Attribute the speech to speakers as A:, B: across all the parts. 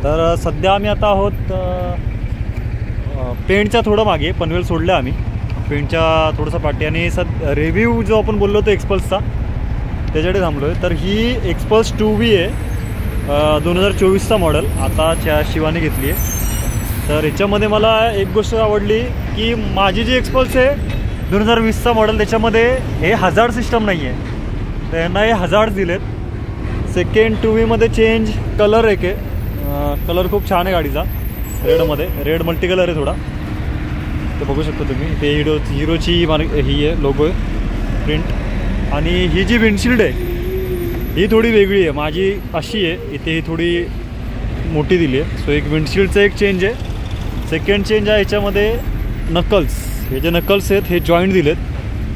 A: तर सध्या आम्ही आता आहोत पेंटच्या थोडं मागे, पनवेल सोडलं आम्ही, पेंटच्या थोडंसं पाठी. आणि रिव्ह्यू जो आपण बोललो होतो एक्सपल्सचा त्याच्याकडे थांबलो आहे. तर ही एक्सपल्स 2V आहे, 2024चा मॉडेल, आता शिवाने घेतली आहे. तर याच्यामध्ये मला एक गोष्ट आवडली की माझी जी एक्सपल्स आहे 2020चा मॉडेल, त्याच्यामध्ये हे हजार्ड सिस्टम नाही आहे, तर यांना हे हजार्ड दिलेत. सेकंड 2Vमध्ये चेंज कलर एक आहे, कलर खूप छान आहे गाडीचा, रेडमध्ये, रेड मल्टी कलर आहे थोडा, ते बघू शकता तुम्ही. ते हिरोची ही आहे, लोगो आहे, प्रिंट. आणि ही जी विंडशील्ड आहे ही थोडी वेगळी आहे, माझी अशी आहे, इथे ही थोडी मोठी दिली आहे. सो एक विंडशील्डचं एक चेंज आहे. सेकंड चेंज आहे याच्यामध्ये नकल्स, हे जे नकल्स आहेत हे जॉईंट दिलेत.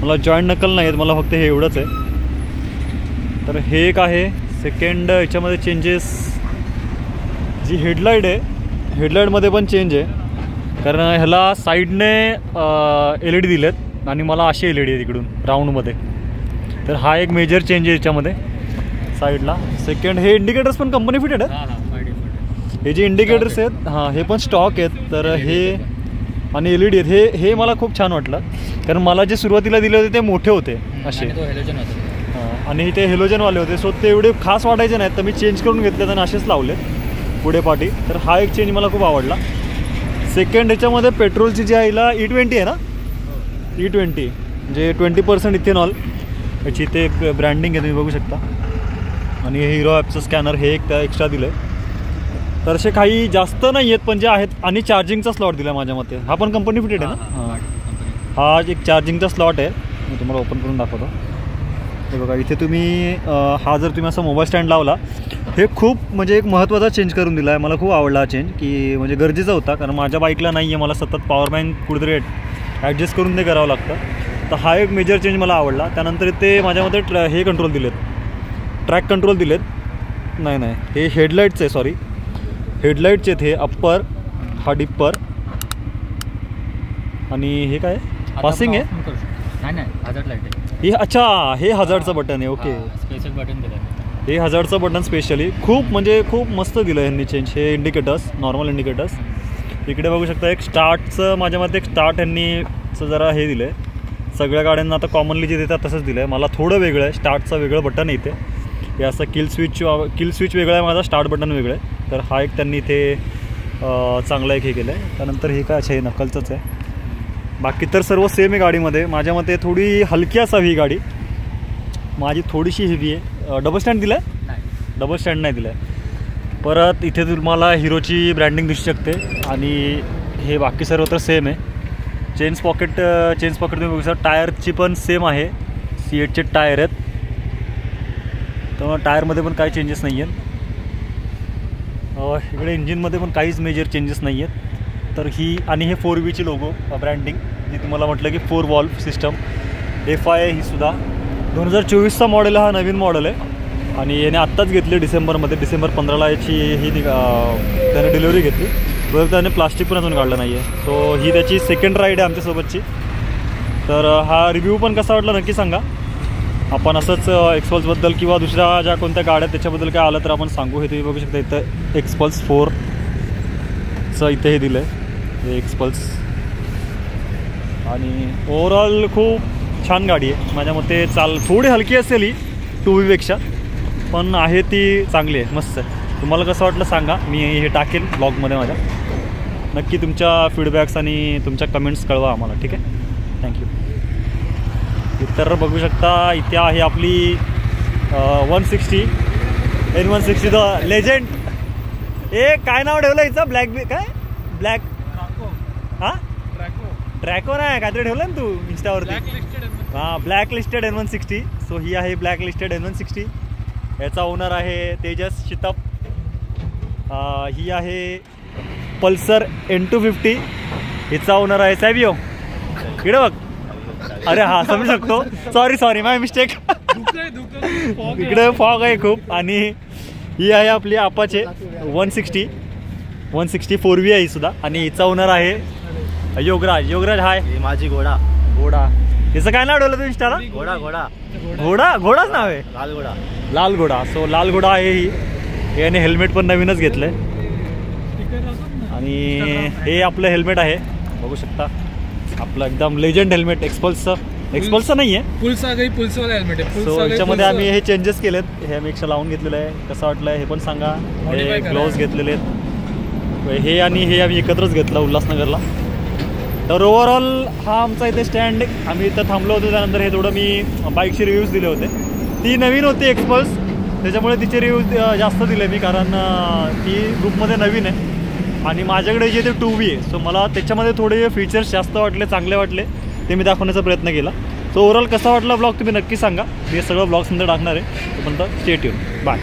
A: मला जॉईंट नकल नाही आहेत, मला फक्त हे एवढंच आहे. तर हे एक आहे. सेकंड याच्यामध्ये चेंजेस, जी हेडलाईट आहे, हेडलाईटमध्ये पण चेंज आहे, कारण ह्याला साईडने LED दिलेत आणि मला अशी LED आहे तिकडून राऊंडमध्ये. तर हा एक मेजर चेंज आहे याच्यामध्ये साईडला. सेकंड हे इंडिकेटर्स पण कंपनी फिटेड आहे, हे जे इंडिकेटर्स आहेत हां हे पण स्टॉक आहेत. तर हे आणि LED आहेत, हे मला खूप छान वाटलं, कारण मला जे सुरुवातीला दिले होते ते मोठे होते असे, हां, आणि ते हेलोजनवाले होते. सो ते एवढे खास वाटायचे नाहीत, तर मी चेंज करून घेतले आणि असेच लावले पुढे पाठी. तर हा एक चेंज मला खूप आवडला. सेकंड ह्याच्यामध्ये पेट्रोलची जी आहे हिला E20 आहे ना, E20 म्हणजे 20% इथेनॉल, याची ते ब्रँडिंग आहे, तुम्ही बघू शकता. आणि हे हिरो ॲपचं स्कॅनर हे एक एक्स्ट्रा दिलं आहे. तर असे काही जास्त नाही आहेत पण जे आहेत. आणि चार्जिंगचा स्लॉट दिला आहे माझ्या मते, हा पण कंपनी फिटेड आहे ना. हां, हा एक चार्जिंगचा स्लॉट आहे, मी तुम्हाला ओपन करून दाखवतो. हे बघा इथे तुम्ही हा जर तुम्ही असा मोबाईल स्टँड लावला, हे खूप म्हणजे एक महत्त्वाचा चेंज करून दिला आहे. मला खूप आवडला हा चेंज, की म्हणजे गरजेचा होता, कारण माझ्या बाईकला नाही आहे, मला सतत पॉवर बँक कुठेतरी ॲडजस्ट करून ते करावं लागतं. तर हा एक मेजर चेंज मला आवडला. त्यानंतर ते माझ्यामध्ये हे कंट्रोल दिलेत, ट्रॅक कंट्रोल दिलेत. नाही हे हेडलाईटचं आहे, सॉरी हेडलाईटचे हे अप्पर, हा डिप्पर, आणि हे काय पासिंग आहे,
B: नाही हजार्ड लाईट आहे
A: हे. अच्छा, हे हजार्डचं बटन आहे, ओके,
B: स्पेशल बटन दिलं आहे,
A: हे हजार्डचं बटन स्पेशली. खूप म्हणजे खूप मस्त दिलं यांनी चेंज. हे इंडिकेटर्स, नॉर्मल इंडिकेटर्स इकडे बघू शकता. एक स्टार्टचं माझ्या मते एक स्टार्ट यांनीचं जरा हे दिलं आहे, सगळ्या गाड्यांना आता कॉमनली जे देतात तसंच दिलं आहे. मला थोडं वेगळं आहे, स्टार्टचं वेगळं बटन आहे इथे, हे असं किल स्विच वेगळं आहे, माझा स्टार्ट बटन वेगळं आहे. तर हा एक त्यांनी इथे चांगलं एक हे केलं आहे. त्यानंतर हे काय अच्छा हे नकलचंच आहे, बाकी तर सर्व सेम आहे गाडीमध्ये. माझ्या मते थोडी हलकी असावी ही गाडी, माझी थोडीशी हेवी आहे. डबल स्टँड दिलं आहे, डबल स्टँड नाही दिलं आहे. परत इथे तुम्हाला हिरोची ब्रँडिंग दिसू शकते. आणि हे बाकी सर्व तर सेम आहे. चेन्स पॉकेट तुम्ही बघू शकता. टायरची पण सेम आहे, C8चे टायर आहेत, तर टायरमध्ये पण काही चेंजेस नाही आहेत. इकडे इंजिनमध्ये पण काहीच मेजर चेंजेस नाही आहेत. तर ही आणि हे 4Vची लोगो ब्रँडिंग, जी तुम्हाला म्हटलं की 4 वॉल्व सिस्टम. FI आहे ही सुद्धा, 2024चा मॉडेल, हा नवीन मॉडेल आहे. आणि याने आत्ताच घेतली डिसेंबरमध्ये, डिसेंबर 15ला याची ही त्याने डिलिव्हरी घेतली. बरं त्याने प्लास्टिक पण अजून काढलं नाही आहे. सो ही त्याची सेकंड राईड आहे आमच्यासोबतची. तर हा रिव्ह्यू पण कसा वाटला नक्की सांगा. आपण असंच एक्सपल्सबद्दल किंवा दुसऱ्या ज्या कोणत्या गाड्या त्याच्याबद्दल काय आलं तर आपण सांगू. हे तुम्ही बघू शकता इथं एक्सपल्स 4चं इथे हे दिलं आहे, हे एक्सपल्स. आणि ओव्हरऑल खूप छान गाडी आहे माझ्या मते. थोडी हलकी असेल ही 2Vपेक्षा, पण आहे ती चांगली आहे, मस्त आहे. तुम्हाला कसं वाटलं सांगा, मी हे टाकेल ब्लॉगमध्ये माझ्या. नक्की तुमच्या फीडबॅक्स आणि तुमच्या कमेंट्स कळवा आम्हाला, ठीक आहे. थँक्यू. तर बघू शकता इथे आहे आपली 160 N160 द लेजंड. काय नाव ठेवलं हिचं, ब्लॅक हां ट्रॅको नाही काहीतरी ठेवलं ना तू इंस्टावरती. हां, ब्लॅक लिस्टेड N160. सो ही आहे ब्लॅक लिस्टेड N160. याचा ओनर आहे तेजस शितप. ही आहे पल्सर N250, हिचा ओनर आहे सॅबिओ. इकडे बघ, अरे हा समजू शकतो, सॉरी माय मिस्टेक. इकडे फॉग आहे खूप. आणि ही आहे आपली अपाचे 160 4V आहे सुद्धा. आणि हिचा ओनर आहे योगराज. हाय,
B: माझी घोडा.
A: हिचं काय नाव ठेवलं तू इंस्टाला? घोडाच नाव आहे, लाल घोडा. सो लाल घोडा आहे ही. याने हेल्मेट पण नवीनच घेतलंय. आणि हे आपलं हेल्मेट आहे, बघू शकता आपलं एकदम लेजंड हेल्मेट एक्सपल्सचं नाही आहे,
C: पुलसवाला हेल्मेट आहे.
A: सो याच्यामध्ये आम्ही हे चेंजेस केलेत. हे आम्ही एक्स्ट्रा लावून घेतलेलं आहे. कसं वाटलं हे पण सांगा. हे ग्लोव्ज घेतलेले आहेत, हे आणि हे आम्ही एकत्रच घेतलं उल्हासनगरला. तर ओव्हरऑल हा आमचा इथे स्टँड, आम्ही इथं थांबलो होतो. त्यानंतर हे थोडं मी बाईकचे रिव्ह्यूज दिले होते. ती नवीन होती एक्सपल्स, त्याच्यामुळे तिचे रिव्ह्यूज जास्त दिले मी, कारण ती ग्रुपमध्ये नवीन आहे आणि माझ्याकडे जे ते 2V आहे. सो मला त्याच्यामध्ये थोडे फीचर्स जास्त वाटले, चांगले वाटले, ते मी दाखवण्याचा प्रयत्न केला. सो ओव्हरऑल कसा वाटला ब्लॉग तुम्ही नक्की सांगा. मी सगळं ब्लॉग्समध्ये टाकणार आहे. तोपर्यंत स्टे ट्यून, बाय.